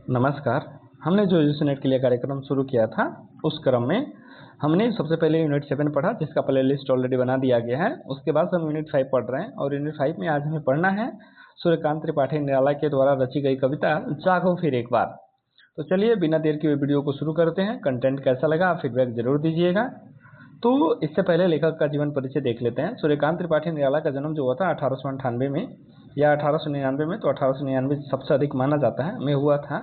नमस्कार। हमने जो यूसीनेट के लिए कार्यक्रम शुरू किया था उस क्रम में हमने सबसे पहले यूनिट 7 पढ़ा, जिसका प्ले लिस्ट ऑलरेडी बना दिया गया है। उसके बाद हम यूनिट 5 पढ़ रहे हैं और यूनिट 5 में आज हमें पढ़ना है सूर्यकांत त्रिपाठी निराला के द्वारा रची गई कविता जागो फिर एक बार। तो चलिए बिना देर के वीडियो को शुरू करते हैं। कंटेंट कैसा लगा फीडबैक जरूर दीजिएगा। तो इससे पहले लेखक का जीवन परिचय देख लेते हैं। सूर्यकांत त्रिपाठी निराला का जन्म जो हुआ था 1898 में या 1899 में, तो 1899 सबसे अधिक माना जाता है में हुआ था।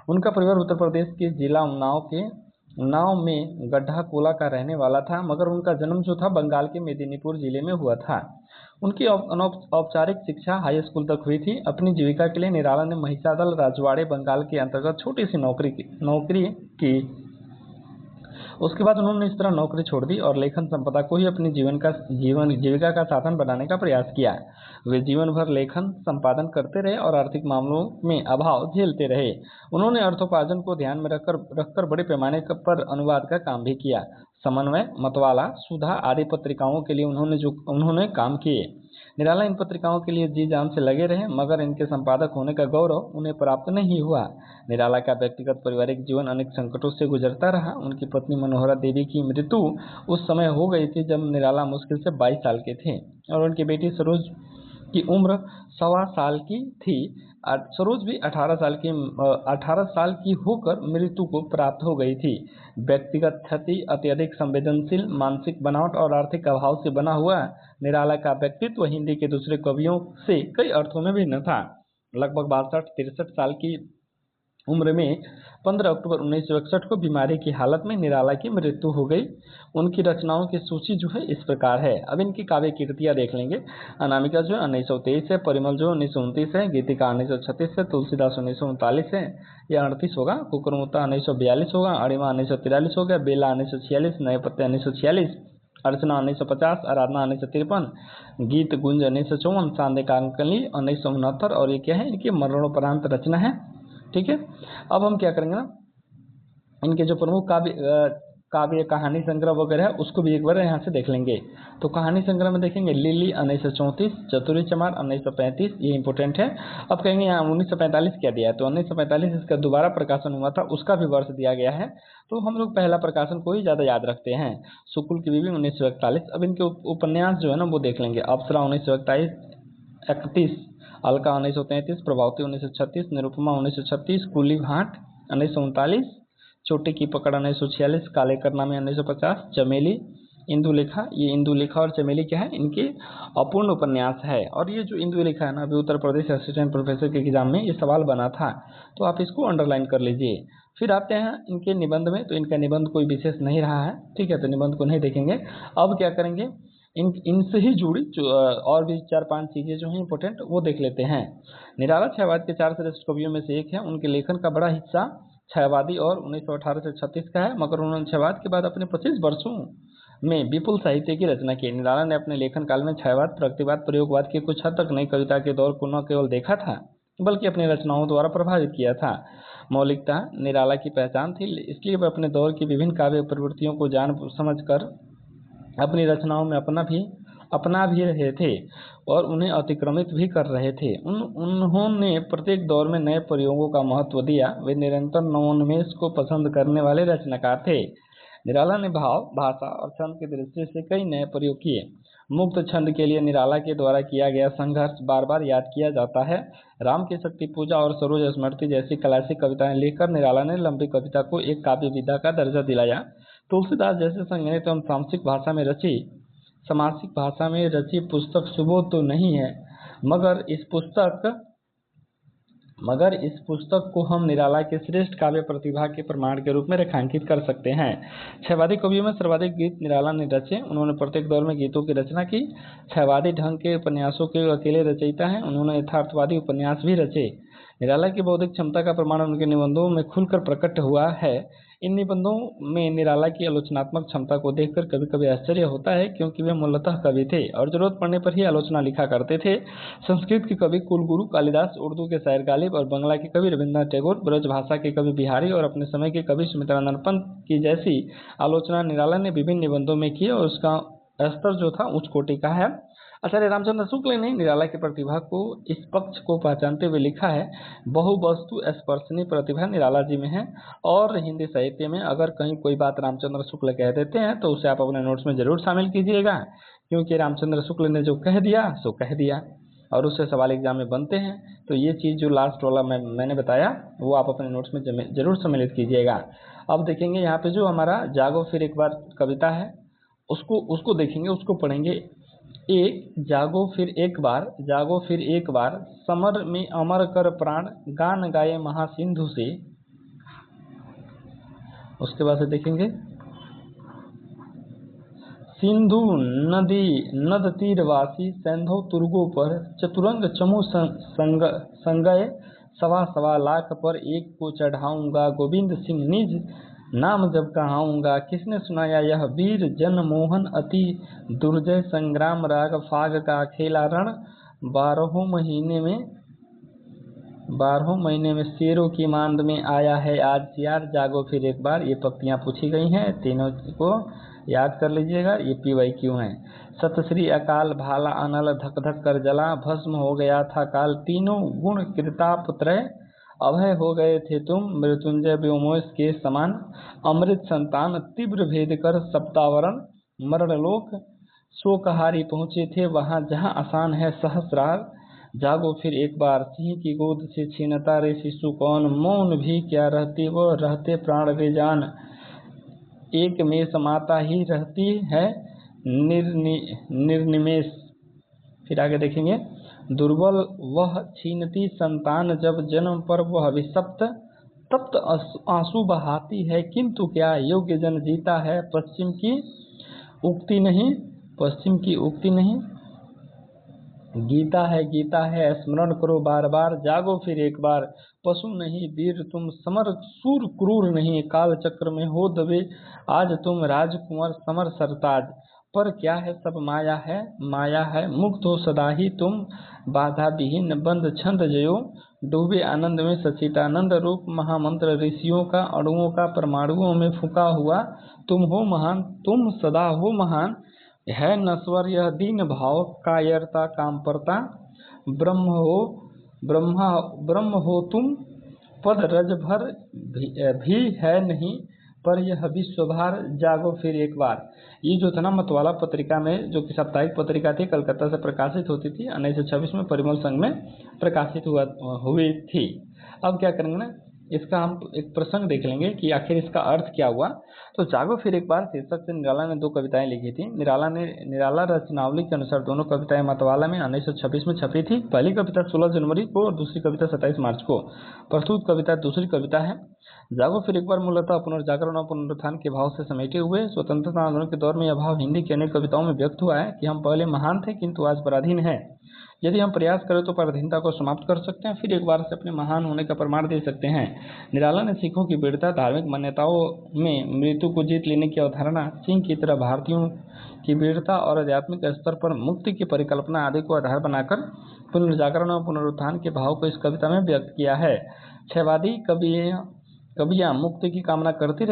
उनका परिवार उत्तर प्रदेश के जिला उन्नाव में गड्ढा कोला का रहने वाला था, मगर उनका जन्म जो था बंगाल के मेदिनीपुर जिले में हुआ था। उनकी औपचारिक शिक्षा हाई स्कूल तक हुई थी। अपनी जीविका के लिए निराला ने महिषादल राजवाड़े बंगाल के अंतर्गत छोटी सी नौकरी की। उसके बाद उन्होंने इस तरह नौकरी छोड़ दी और लेखन संपदा को ही अपनी जीविका का साधन बनाने का प्रयास किया। वे जीवन भर लेखन संपादन करते रहे और आर्थिक मामलों में अभाव झेलते रहे। उन्होंने अर्थोपार्जन को ध्यान में रखकर बड़े पैमाने पर अनुवाद का काम भी किया। समन्वय, मतवाला, सुधा आदि पत्रिकाओं के लिए उन्होंने काम किए। निराला इन पत्रिकाओं के लिए जी जान से लगे रहे, मगर इनके संपादक होने का गौरव उन्हें प्राप्त नहीं हुआ। निराला का व्यक्तिगत पारिवारिक जीवन अनेक संकटों से गुजरता रहा। उनकी पत्नी मनोहरा देवी की मृत्यु उस समय हो गई थी जब निराला मुश्किल से 22 साल के थे और उनकी बेटी सरोज की उम्र 1.25 साल की थी। सरोज भी 18 साल की होकर मृत्यु को प्राप्त हो गई थी। व्यक्तिगत क्षति, अत्यधिक संवेदनशील, मानसिक बनावट और आर्थिक अभाव से बना हुआ निराला का व्यक्तित्व हिंदी के दूसरे कवियों से कई अर्थों में भिन्न था। लगभग 62-63 साल की उम्र में 15 अक्टूबर 1961 को बीमारी की हालत में निराला की मृत्यु हो गई। उनकी रचनाओं की सूची जो है इस प्रकार है। अब इनकी काव्य कीर्तियां देख लेंगे। अनामिका जो है 1923 है, परिमल जो 1929 है, गीतिका 1936 है, तुलसीदास 1939 है, यह 38 होगा, कुकुरमुत्ता 1942 होगा, अणिमा 1943 हो गया, बेला 1946, नए पत्ते 1946, अर्चना 1950, आराधना 1953, गीत गुंज 1954, चांदे कांकली 1969 और ये क्या है, इनकी मरणोपरांत रचना है। ठीक है। अब हम क्या करेंगे ना, इनके जो प्रमुख काव्य कहानी संग्रह वगैरह है उसको भी एक बार यहाँ से देख लेंगे। तो कहानी संग्रह में देखेंगे लिली 1934, चतुरी चमार 1935, ये इंपोर्टेंट है। अब कहेंगे यहाँ 1945 क्या दिया है, तो 1945 इसका दोबारा प्रकाशन हुआ था, उसका भी वर्ष दिया गया है। तो हम लोग पहला प्रकाशन को ही ज़्यादा याद रखते हैं। शुक्ल की बीवी 1941। अब इनके उपन्यास जो है ना वो देख लेंगे। अप्सरा 1931, अलका 1933, प्रभावती 1936, निरुपमा 1936, कुली भाट 1939, छोटी की पकड़ 1946, काले करनामे 1950, चमेली, इंदुलेखा, ये इंदुलेखा और चमेली क्या है, इनके अपूर्ण उपन्यास है। और ये जो इंदुलेखा है ना, अभी उत्तर प्रदेश असिस्टेंट प्रोफेसर के एग्जाम में ये सवाल बना था, तो आप इसको अंडरलाइन कर लीजिए। फिर आते हैं इनके निबंध में, तो इनका निबंध कोई विशेष नहीं रहा है। ठीक है, तो निबंध को नहीं देखेंगे। अब क्या करेंगे, इनसे ही जुड़ी जो और भी 4-5 चीज़ें जो हैं इंपॉर्टेंट वो देख लेते हैं। निराला छायावाद के 4 श्रेष्ठ कवियों में से एक है। उनके लेखन का बड़ा हिस्सा छायावादी और 1918 से 36 का है, मगर उन्होंने छायावाद के बाद अपने 25 वर्षों में विपुल साहित्य की रचना की। निराला ने अपने लेखन काल में छायावाद, प्रगतिवाद, प्रयोगवाद की कुछ हद तक नई कविता के दौर को न केवल देखा था बल्कि अपनी रचनाओं द्वारा प्रभावित किया था। मौलिकता निराला की पहचान थी, इसलिए वे अपने दौर की विभिन्न काव्य प्रवृत्तियों को जान समझ कर अपनी रचनाओं में अपना भी रहे थे और उन्हें अतिक्रमित भी कर रहे थे। उन्होंने प्रत्येक दौर में नए प्रयोगों का महत्व दिया। वे निरंतर नवोन्मेष को पसंद करने वाले रचनाकार थे। निराला ने भाव, भाषा और छंद की दृष्टि से कई नए प्रयोग किए। मुक्त छंद के लिए निराला के द्वारा किया गया संघर्ष बार बार याद किया जाता है। राम की शक्ति पूजा और सरोज स्मृति जैसी क्लासिक कविताएं लिखकर निराला ने लंबी कविता को एक काव्य विधा का दर्जा दिलाया। तुलसीदास जैसे संगीत एवं समासिक भाषा में रची पुस्तक सुबोध तो नहीं है, मगर इस पुस्तक को हम निराला के श्रेष्ठ काव्य प्रतिभा के प्रमाण के रूप में रेखांकित कर सकते हैं। छायावादी कवियों में सर्वाधिक गीत निराला ने रचे। उन्होंने प्रत्येक दौर में गीतों की रचना की। छायावादी ढंग के उपन्यासों के अकेले रचयिता हैं। उन्होंने यथार्थवादी उपन्यास भी रचे। निराला की बौद्धिक क्षमता का प्रमाण उनके निबंधों में खुलकर प्रकट हुआ है। इन निबंधों में निराला की आलोचनात्मक क्षमता को देखकर कभी कभी आश्चर्य होता है, क्योंकि वे मूलतः कवि थे और जरूरत पड़ने पर ही आलोचना लिखा करते थे। संस्कृत के कवि कुलगुरु कालिदास, उर्दू के शायर गालिब और बंगला के कवि रविन्द्रनाथ टैगोर, ब्रज भाषा के कवि बिहारी और अपने समय के कवि सुमित्रानंद पंत की जैसी आलोचना निराला ने विभिन्न निबंधों में की और उसका स्तर जो था उच्च कोटि का है। आचार्य रामचंद्र शुक्ल ने निराला की प्रतिभा को इस पक्ष को पहचानते हुए लिखा है, बहु वस्तु स्पर्शनीय प्रतिभा निराला जी में है। और हिंदी साहित्य में अगर कहीं कोई बात रामचंद्र शुक्ल कह देते हैं तो उसे आप अपने नोट्स में जरूर शामिल कीजिएगा, क्योंकि रामचंद्र शुक्ल ने जो कह दिया सो कह दिया और उससे सवाल एग्जाम में बनते हैं। तो ये चीज़ जो लास्ट वाला मैंने बताया वो आप अपने नोट्स में जरूर सम्मिलित कीजिएगा। अब देखेंगे यहाँ पे जो हमारा जागो फिर एक बार कविता है उसको देखेंगे, उसको पढ़ेंगे। एक जागो फिर एक बार समर में अमर कर प्राण गान गाए महासिंधु से। उसके बाद से देखेंगे सिंधु नदी नद तीरवासी सैंधव तुर्गों पर चतुरंग चमू संगय सवा लाख पर एक को चढ़ाऊंगा गोविंद सिंह निज नाम जब कहाऊंगा। किसने सुनाया यह वीर जन मोहन अति दुर्जय संग्राम राग फाग का खेला रण 12 महीने में शेरों की मांद में आया है आज सियार। जागो फिर एक बार, ये पंक्तियाँ पूछी गई हैं, तीनों को याद कर लीजिएगा, ये PYQ हैं। सत श्री अकाल भाला अनल धक धक कर जला भस्म हो गया था काल तीनों गुण कृताप त्रय अभय हो गए थे तुम मृत्युंजय व्योमोस के समान अमृत संतान तीव्र भेद कर सप्तावरण मरण लोक शोकहारी पहुँचे थे वहाँ जहाँ आसान है सहस्रार। जागो फिर एक बार, सिंह की गोद से छीनता रे शिशु कौन मौन भी क्या रहती वो रहते प्राण रे जान। एक में समाता ही रहती है निर्निमेष। फिर आगे देखेंगे दुर्बल वह छीनती संतान जब जन्म पर वह अभिशप्त तप्त आंसू बहाती है किंतु क्या योग्य जन जीता है पश्चिम की उक्ति नहीं गीता है स्मरण करो बार बार। जागो फिर एक बार, पशु नहीं वीर तुम समर सूर क्रूर नहीं काल चक्र में हो दबे आज तुम राजकुमार समर सरताज। पर क्या है सब माया है मुक्त हो सदा ही तुम बाधा विहीन बंद छंद जयो डूबे आनंद में सचितानंद रूप महामंत्र ऋषियों का अणुओं का परमाणुओं में फूका हुआ तुम हो महान तुम सदा हो महान। है नश्वर यह दीन भाव कायरता कामपरता ब्रह्म हो तुम पद रज भर भी है नहीं पर यह विश्वभार। जागो फिर एक बार, ये जो था ना मतवाला पत्रिका में, जो कि साप्ताहिक पत्रिका थी, कलकत्ता से प्रकाशित होती थी, 1926 में परिमल संघ में प्रकाशित हुई थी। अब क्या करेंगे ना, इसका हम एक प्रसंग देख लेंगे कि आखिर इसका अर्थ क्या हुआ। तो जागो फिर एक बार शीर्षक से निराला ने 2 कविताएं लिखी थी। निराला रचनावली के अनुसार दोनों कविताएं मतवाला में 1926 में छपी थी। पहली कविता 16 जनवरी को और दूसरी कविता 27 मार्च को। प्रस्तुत कविता दूसरी कविता है। जागो फिर एक बार मूलतः पुनर्जागरण और पुनरुत्थान के भाव से समेटे हुए स्वतंत्रता आंदोलन के दौर में यह भाव हिंदी की अनेक कविताओं में व्यक्त हुआ है कि हम पहले महान थे किंतु आज पराधीन है। यदि हम प्रयास करें तो पराधीनता को समाप्त कर सकते हैं, फिर एक बार से अपने महान होने का प्रमाण दे सकते हैं। निराला ने सिखों की वीरता, धार्मिक मान्यताओं में मृत्यु को जीत लेने की अवधारणा, सिंह की तरह भारतीयों की वीरता और आध्यात्मिक स्तर पर मुक्ति की परिकल्पना आदि को आधार बनाकर पुनर्जागरण और पुनरुत्थान के भाव को इस कविता में व्यक्त किया है। क्षयवादी कवियाँ मुक्ति की कामना करती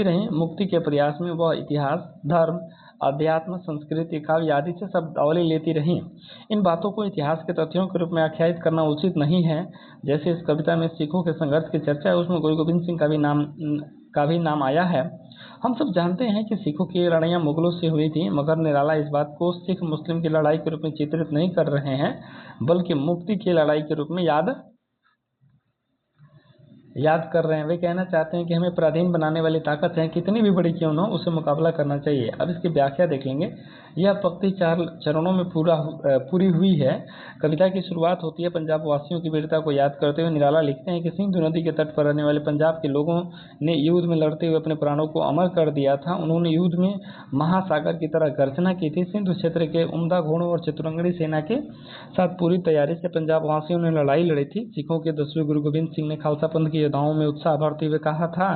रहीं, मुक्ति के प्रयास में वह इतिहास, धर्म, अध्यात्म, संस्कृति, काव्य आदि से शब्दावली लेती रहीं। इन बातों को इतिहास के तथ्यों के रूप में आख्यायित करना उचित नहीं है। जैसे इस कविता में सिखों के संघर्ष की चर्चा है, उसमें गुरु गोविंद सिंह का भी नाम आया है। हम सब जानते हैं कि सिखों की लड़ाइयाँ मुगलों से हुई थी, मगर निराला इस बात को सिख मुस्लिम की लड़ाई के रूप में चित्रित नहीं कर रहे हैं, बल्कि मुक्ति की लड़ाई के रूप में याद कर रहे हैं। वे कहना चाहते हैं कि हमें पराधीन बनाने वाली ताकत है, कितनी भी बड़ी क्यों न हो, उसे मुकाबला करना चाहिए। अब इसकी व्याख्या देख लेंगे। यह पंक्ति 4 चरणों में पूरी हुई है। कविता की शुरुआत होती है पंजाब वासियों की वीरता को याद करते हुए। निराला लिखते हैं कि सिंधु नदी के तट पर रहने वाले पंजाब के लोगों ने युद्ध में लड़ते हुए अपने प्राणों को अमर कर दिया था। उन्होंने युद्ध में महासागर की तरह गर्जना की थी। सिंधु क्षेत्र के उम्दा घोड़ों और चतुरंगड़ी सेना के साथ पूरी तैयारी से पंजाब वासियों ने लड़ाई लड़ी थी। सिखों के 10वें गुरु गोविंद सिंह ने खालसा पंथ की योद्धाओं में उत्साह भरते हुए कहा था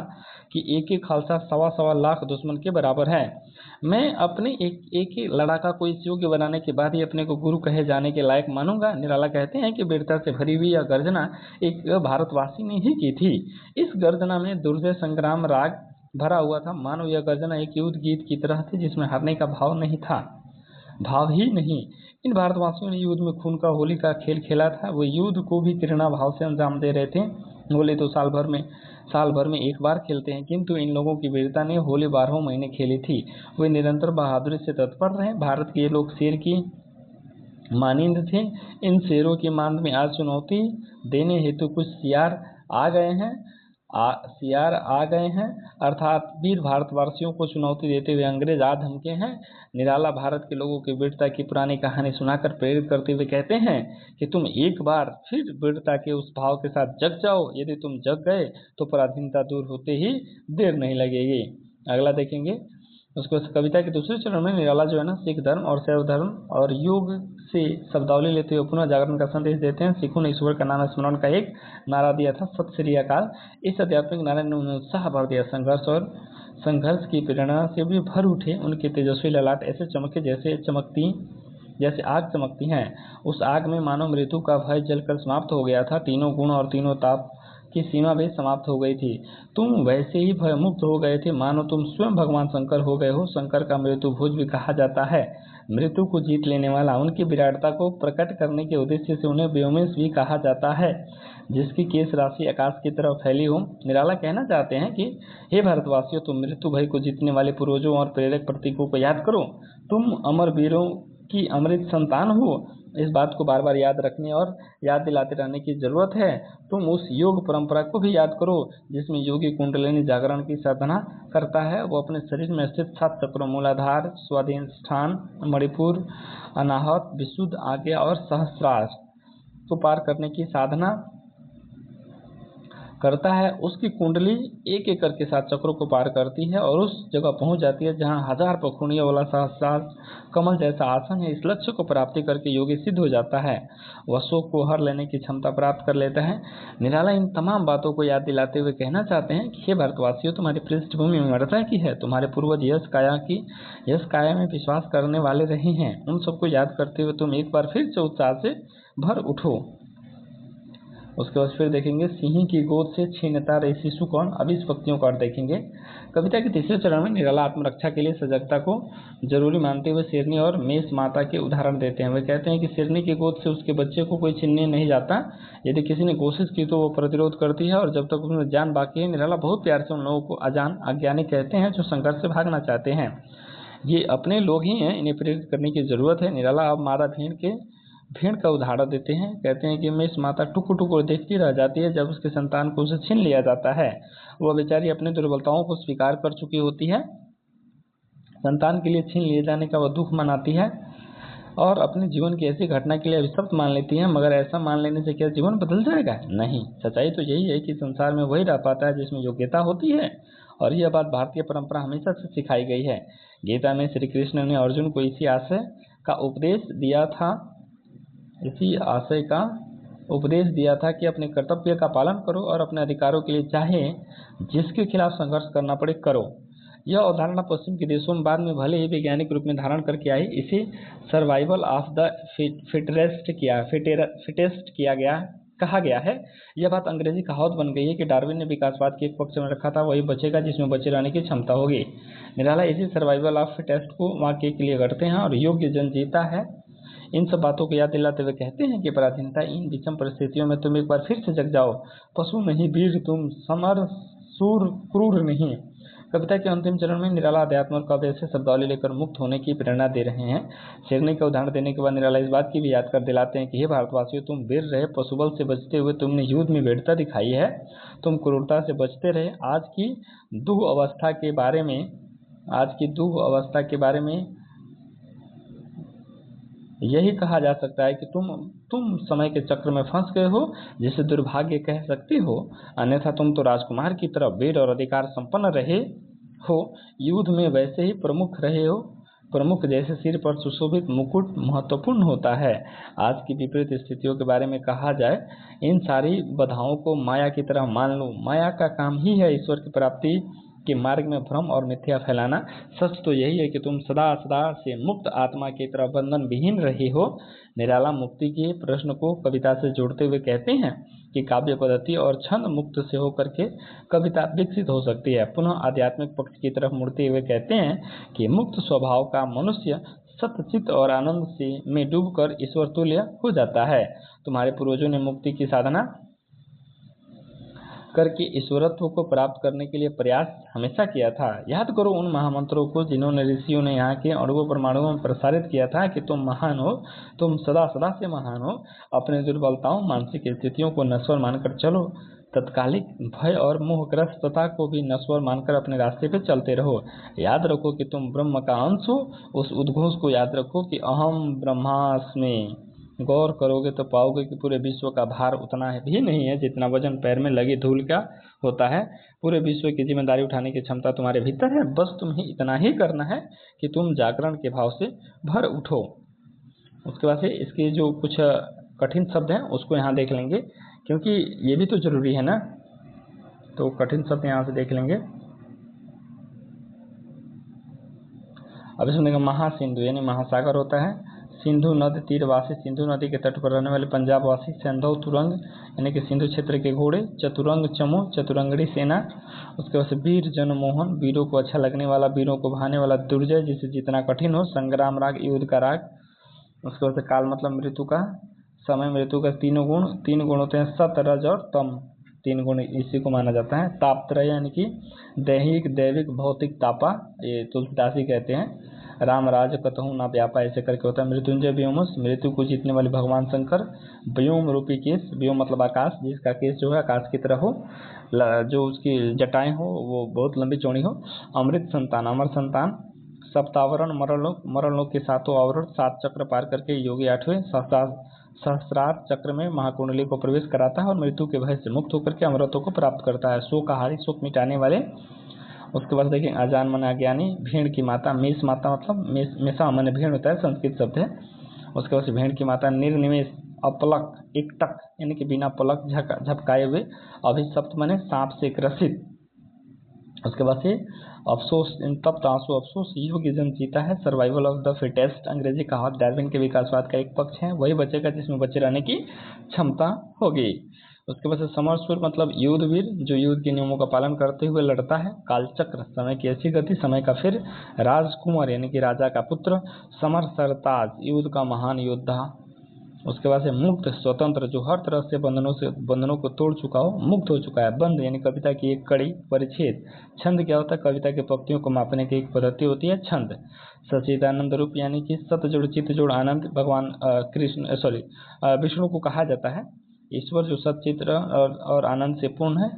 कि एक खालसा 1.25 लाख दुश्मन के बराबर है। मैं अपने एक ही लड़ाका को इस योग्य बनाने के बाद ही अपने को गुरु कहे जाने के लायक मानूंगा। निराला कहते हैं कि वीरता से भरी हुई यह गर्जना एक भारतवासी ने ही की थी। इस गर्जना में दुर्जय संग्राम राग भरा हुआ था। मानो यह गर्जना एक युद्ध गीत की तरह थी जिसमें हारने का भाव नहीं था। भाव ही नहीं। इन भारतवासियों ने युद्ध में खून का होली का खेल खेला था। वो युद्ध को भी घृणा भाव से अंजाम दे रहे थे। होली तो साल भर में एक बार खेलते हैं, किंतु इन लोगों की वीरता ने होली 12 महीने खेली थी। वे निरंतर बहादुरी से तत्पर रहे। भारत के ये लोग शेर की मानिंद थे। इन शेरों की मांद में आज चुनौती देने हेतु कुछ सियार आ गए हैं अर्थात वीर भारतवासियों को चुनौती देते हुए अंग्रेज आ धमके हैं। निराला भारत के लोगों की वीरता की पुरानी कहानी सुनाकर प्रेरित करते हुए कहते हैं कि तुम एक बार फिर वीरता के उस भाव के साथ जग जाओ। यदि तुम जग गए तो पराधीनता दूर होते ही देर नहीं लगेगी। अगला देखेंगे। उसको कविता के दूसरे चरण में निराला जो है ना, सिख धर्म और शैव धर्म और योग से शब्दावली लेते हुए पुनः जागरण का संदेश देते हैं। सिखों ने ईश्वर का नाम स्मरण का एक नारा दिया था, सत श्री अकाल। इस आध्यात्मिक नारे ने उन्हें उत्साह भर दिया। संघर्ष की प्रेरणा से भी भर उठे। उनके तेजस्वी ललाट ऐसे चमके जैसे आग चमकती हैं। उस आग में मानव मृत्यु का भय जलकर समाप्त हो गया था। तीनों गुण और तीनों ताप की सीमा भी समाप्त हो गई थी। तुम वैसे ही भयमुक्त हो गए थे मानो तुम स्वयं भगवान शंकर हो गए हो। शंकर का मृत्यु भोज भी कहा जाता है, मृत्यु को जीत लेने वाला। उनकी विराटता को प्रकट करने के उद्देश्य से उन्हें व्योमेश भी कहा जाता है, जिसकी केश राशि आकाश की तरफ फैली हो। निराला कहना चाहते हैं कि हे भारतवासियों, तुम मृत्यु भय को जीतने वाले पूर्वजों और प्रेरक प्रतीकों को याद करो। तुम अमर वीरों की अमृत संतान हो। इस बात को बार बार याद रखने और याद दिलाते रहने की जरूरत है। तुम उस योग परंपरा को भी याद करो जिसमें योगी कुंडलिनी जागरण की साधना करता है। वो अपने शरीर में स्थित 7 चक्रों मूलाधार, स्वाधिष्ठान, मणिपुर, अनाहत, विशुद्ध, आज्ञा और सहस्रार को पार करने की साधना करता है। उसकी कुंडली एक एक करके 7 चक्रों को पार करती है और उस जगह पहुंच जाती है जहां 1000 पखुड़ियों वाला सहस्रार कमल जैसा आसन है। इस लक्ष्य को प्राप्ति करके योगी सिद्ध हो जाता है। वह शोक को हर लेने की क्षमता प्राप्त कर लेता है। निराला इन तमाम बातों को याद दिलाते हुए कहना चाहते हैं कि हे भारतवासियों, तुम्हारी पृष्ठभूमि अमरता की है। तुम्हारे पूर्वज यश काया में विश्वास करने वाले रहे हैं। उन सबको याद करते हुए तुम एक बार फिर से उत्साह से भर उठो। उसके बाद फिर देखेंगे सिंह की गोद से छीनता रही शिशु कौन। अब इस पंक्तियों को और देखेंगे। कविता के तीसरे चरण में निराला आत्मरक्षा के लिए सजगता को जरूरी मानते हुए शेरनी और मेष माता के उदाहरण देते हैं। वे कहते हैं कि शेरनी की गोद से उसके बच्चे को कोई छीनने नहीं जाता। यदि किसी ने कोशिश की तो वो प्रतिरोध करती है और जब तक उसमें जान बाकी है। निराला बहुत प्यार से उन लोगों को अज्ञानी कहते हैं जो संघर्ष से भागना चाहते हैं। ये अपने लोग ही हैं, इन्हें प्रेरित करने की जरूरत है। निराला अब मादा भेड़ का उदाहरण देते हैं। कहते हैं कि मेष माता टुकुर टुकुर देखती रह जाती है जब उसके संतान को उसे छीन लिया जाता है। वह बेचारी अपनी दुर्बलताओं को स्वीकार कर चुकी होती है। संतान के लिए छीन लिए जाने का वह दुख मनाती है और अपने जीवन की ऐसी घटना के लिए अभिशप्त मान लेती है। मगर ऐसा मान लेने से क्या जीवन बदल जाएगा? नहीं। सच्चाई तो यही है कि संसार में वही रह पाता है जिसमें योग्यता होती है। और यह बात भारतीय परंपरा हमेशा से सिखाई गई है। गीता में श्री कृष्ण ने अर्जुन को इसी आशय का उपदेश दिया था कि अपने कर्तव्य का पालन करो और अपने अधिकारों के लिए चाहे जिसके खिलाफ संघर्ष करना पड़े करो। यह अवधारणा पश्चिम के देशों में बाद में भले ही वैज्ञानिक रूप में धारण करके आई। इसे सर्वाइवल ऑफ द फिटेस्ट कहा गया है। यह बात अंग्रेजी कहावत बन गई है कि डार्विन ने विकासवाद के एक पक्ष में रखा था, वही बचेगा जिसमें बचे रहने की क्षमता होगी। निराला इसी सर्वाइवल ऑफ फिटेस्ट को वाक्य के लिए करते हैं और योग्य जन जीता है। इन सब बातों को याद दिलाते हुए कहते हैं कि पराधीनता इन विषम परिस्थितियों में तुम एक बार फिर से जग जाओ। पशु नहीं वीर तुम, समर सूर क्रूर नहीं। कविता के अंतिम चरण में निराला अध्यात्म और काव्य से शब्दावली लेकर मुक्त होने की प्रेरणा दे रहे हैं। शेरनी का उदाहरण देने के बाद निराला इस बात की भी याद कर दिलाते हैं कि हे भारतवासियों, तुम वीर रहे। पशुबल से बचते हुए तुमने युद्ध में वीरता दिखाई है। तुम क्रूरता से बचते रहे। आज की दुह अवस्था के बारे में यही कहा जा सकता है कि तुम समय के चक्र में फंस गए हो, जिसे दुर्भाग्य कह सकते हो। अन्यथा तुम तो राजकुमार की तरह वीर और अधिकार संपन्न रहे हो। युद्ध में वैसे ही प्रमुख रहे हो। प्रमुख जैसे सिर पर सुशोभित मुकुट महत्वपूर्ण होता है। आज की विपरीत स्थितियों के बारे में कहा जाए, इन सारी बाधाओं को माया की तरह मान लो। माया का काम ही है ईश्वर की प्राप्ति के मार्ग में भ्रम और मिथ्या फैलाना। सच तो यही है कि तुम सदा सदा से मुक्त आत्मा की तरह बंधन विहीन रहे हो। निराला मुक्ति के प्रश्न को कविता से जोड़ते हुए कहते हैं कि काव्य पद्धति और छंद मुक्त से होकर के कविता विकसित हो सकती है। पुनः आध्यात्मिक पक्ष की तरफ मुड़ते हुए कहते हैं कि मुक्त स्वभाव का मनुष्य सतचित और आनंद से में डूबकर ईश्वर तुल्य हो जाता है। तुम्हारे पूर्वजों ने मुक्ति की साधना करके ईश्वरत्व को प्राप्त करने के लिए प्रयास हमेशा किया था। याद करो उन महामंत्रों को जिन्होंने ऋषियों ने यहाँ के अणुओं परमाणुओं में प्रसारित किया था कि तुम महान हो, तुम सदा सदा से महान हो। अपने दुर्बलताओं, मानसिक स्थितियों को नश्वर मानकर चलो। तत्कालिक भय और मोहग्रस्तता को भी नश्वर मानकर अपने रास्ते पे चलते रहो। याद रखो कि तुम ब्रह्म का अंश हो। उस उद्घोष को याद रखो कि अहम ब्रह्मास्मि। गौर करोगे तो पाओगे कि पूरे विश्व का भार उतना भी नहीं है जितना वजन पैर में लगी धूल का होता है। पूरे विश्व की जिम्मेदारी उठाने की क्षमता तुम्हारे भीतर है। बस तुम्हें इतना ही करना है कि तुम जागरण के भाव से भर उठो। उसके बाद से इसके जो कुछ कठिन शब्द हैं उसको यहाँ देख लेंगे, क्योंकि ये भी तो जरूरी है ना। तो कठिन शब्द यहाँ से देख लेंगे। अब इसमें देखो, महासिंधु यानी महासागर होता है। सिंधु नद तीरवासी, सिंधु नदी के तट पर रहने वाले पंजाब वासी। सैंधव तुरंग यानी कि सिंधु क्षेत्र के घोड़े। चतुरंग चमो, चतुरंगड़ी सेना। उसके बाद से वीर जनमोहन, वीरों को अच्छा लगने वाला, वीरों को भाने वाला। दुर्जय, जिसे जितना कठिन हो। संग्राम राग, युद्ध का राग। उसके बाद से काल मतलब मृत्यु का। समय, मृत्यु का तीन गुण होते हैं, सत, रज और तम। 3 गुण इसी को माना जाता है। तापत्रय यानी कि दैहिक, दैविक, भौतिक तापा, ये तुलसीदास ही कहते हैं। राम राज कतहु ना व्यापा, ऐसे करके होता है। मृत्युंजय व्योमस, मृत्यु को जीतने वाले भगवान शंकर। व्योम रूपी केश, व्योम मतलब आकाश, जिसका केश जो है आकाश की तरह हो, जो उसकी जटाएं हो वो बहुत लंबी चौड़ी हो। अमृत संतान, अमर संतान। सप्तावरण, मरणलोक के 7 आवरण, 7 चक्र पार करके योगी 8वें सहस्रार चक्र में महाकुंडली को प्रवेश कराता है और मृत्यु के भय से मुक्त होकर के अमरत्व को प्राप्त करता है। शोकहारी, शोक मिटाने वाले। उसके बाद देखिए, अजान मन अज्ञानी, भेड़ की माता। मेष माता मतलब मेषा मन भेड़ होता है, संस्कृत शब्द है। उसके बाद से भेड़ की माता। निर्निमेष, अपलक, एकटक यानी कि बिना पलक झपकाए हुए। अभिशप्त माने सांप से ग्रसित। उसके बाद से अफसोस, तप्त आंसू, अफसोस। योग्य जन जीता है। सर्वाइवल ऑफ द फिटेस्ट, अंग्रेजी कहावत डार्विन के विकासवाद का एक पक्ष है। वही बचेगा जिसमें बचे रहने की क्षमता होगी। उसके बाद से समरसूर मतलब युद्धवीर, जो युद्ध के नियमों का पालन करते हुए लड़ता है। कालचक्र, समय की ऐसी गति, समय का फिर। राजकुमार यानी कि राजा का पुत्र। समर सरताज, युद्ध का महान योद्धा। उसके बाद से मुक्त, स्वतंत्र, जो हर तरह से बंधनों को तोड़ चुका हो, मुक्त हो चुका है। बंध यानी कविता की एक कड़ी, परिच्छेद। छंद क्या होता है? कविता के पंक्तियों को मापने की एक पद्धति होती है छंद। सच्चिदानंद रूप यानी कि सत जोड़ चित्त जोड़ आनंद, भगवान विष्णु को कहा जाता है। ईश्वर जो सच्चित्र और आनंद से पूर्ण है।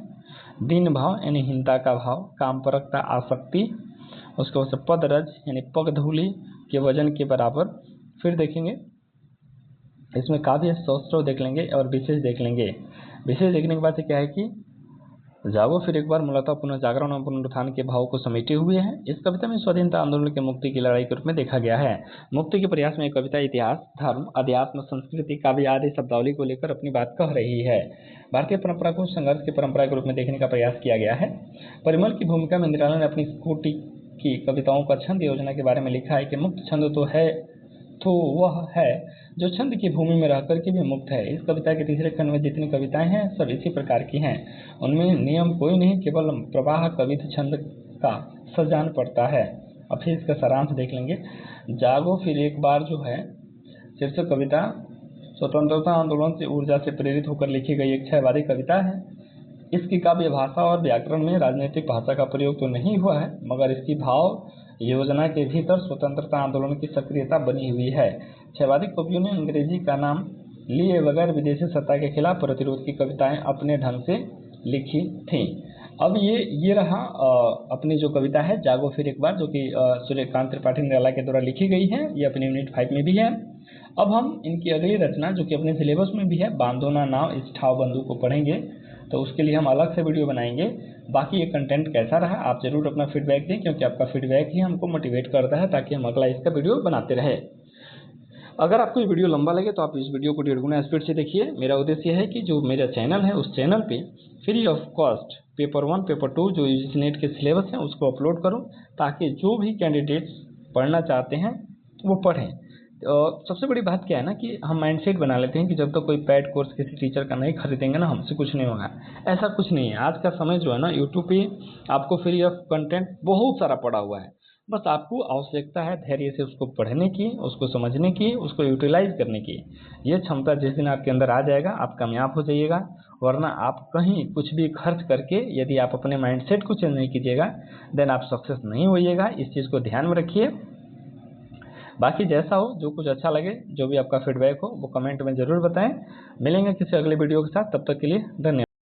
दीन भाव यानी हीनता का भाव। कामपरकता, आसक्ति। उसके बाद से पदरज यानी पग धूलि के वजन के बराबर। फिर देखेंगे इसमें काव्य सौष्ठव देख लेंगे और विशेष देख लेंगे। विशेष देखने के बाद से क्या है कि जागो फिर एक बार मूलतः पुनर्जागरण और पुनरुत्थान के भाव को समेटे हुए है। इस कविता में स्वाधीनता आंदोलन के मुक्ति की लड़ाई के रूप में देखा गया है। मुक्ति के प्रयास में कविता इतिहास, धर्म, अध्यात्म, संस्कृति, काव्य आदि शब्दावली को लेकर अपनी बात कह रही है। भारतीय परंपरा को संघर्ष की परंपरा के रूप में देखने का प्रयास किया गया है। परिमल की भूमिका में निराला ने अपनी कोटि की कविताओं का छंद योजना के बारे में लिखा है कि मुक्त छंद तो वह है जो छंद की भूमि में रहकर के भी मुक्त है। इस कविता के तीसरे खंड में जितनी कविताएं हैं सब इसी प्रकार की हैं। उनमें नियम कोई नहीं, केवल प्रवाह कवित छंद का सजान पड़ता है। अब फिर इसका सारांश देख लेंगे। जागो फिर एक बार जो है शीर्षक कविता स्वतंत्रता आंदोलन से ऊर्जा से प्रेरित होकर लिखी गई एक छयवादी कविता है। इसकी काव्य भाषा और व्याकरण में राजनीतिक भाषा का प्रयोग तो नहीं हुआ है, मगर इसकी भाव योजना के भीतर स्वतंत्रता आंदोलन की सक्रियता बनी हुई है। छयवादी कवियों ने अंग्रेजी का नाम लिए बगैर विदेशी सत्ता के खिलाफ प्रतिरोध की कविताएं अपने ढंग से लिखी थीं। अब ये रहा अपनी जो कविता है जागो फिर एक बार, जो कि सूर्यकांत त्रिपाठी निराला के द्वारा लिखी गई है। ये अपनी यूनिट 5 में भी है। अब हम इनकी अगली रचना जो कि अपने सिलेबस में भी है, बांधो ना नाव इस ठाव बंधु को पढ़ेंगे, तो उसके लिए हम अलग से वीडियो बनाएंगे। बाकी ये कंटेंट कैसा रहा आप जरूर अपना फीडबैक दें, क्योंकि आपका फीडबैक ही हमको मोटिवेट करता है ताकि हम अगला इसका वीडियो बनाते रहे। अगर आपको ये वीडियो लंबा लगे तो आप इस वीडियो को 1.5 गुना स्पीड से देखिए। मेरा उद्देश्य है कि जो मेरा चैनल है उस चैनल पे free of cost paper 1 paper 2 जो यूजीसी नेट के सिलेबस हैं उसको अपलोड करूं, ताकि जो भी कैंडिडेट्स पढ़ना चाहते हैं वो पढ़ें। सबसे बड़ी बात क्या है ना कि हम माइंडसेट बना लेते हैं कि जब तक कोई पैड कोर्स किसी टीचर का नहीं खरीदेंगे ना हमसे कुछ नहीं होगा। ऐसा कुछ नहीं है। आज का समय जो है ना यूट्यूब पे आपको फ्री ऑफ कंटेंट बहुत सारा पड़ा हुआ है। बस आपको आवश्यकता है धैर्य से उसको पढ़ने की, उसको समझने की, उसको यूटिलाइज करने की। ये क्षमता जिस दिन आपके अंदर आ जाएगा आप कामयाब हो जाइएगा। वरना आप कहीं कुछ भी खर्च करके यदि आप अपने माइंडसेट को चेंज नहीं कीजिएगा देन आप सक्सेस नहीं होइएगा। इस चीज़ को ध्यान में रखिए। बाकी जैसा हो, जो कुछ अच्छा लगे, जो भी आपका फीडबैक हो वो कमेंट में ज़रूर बताएं। मिलेंगे किसी अगले वीडियो के साथ, तब तक के लिए धन्यवाद।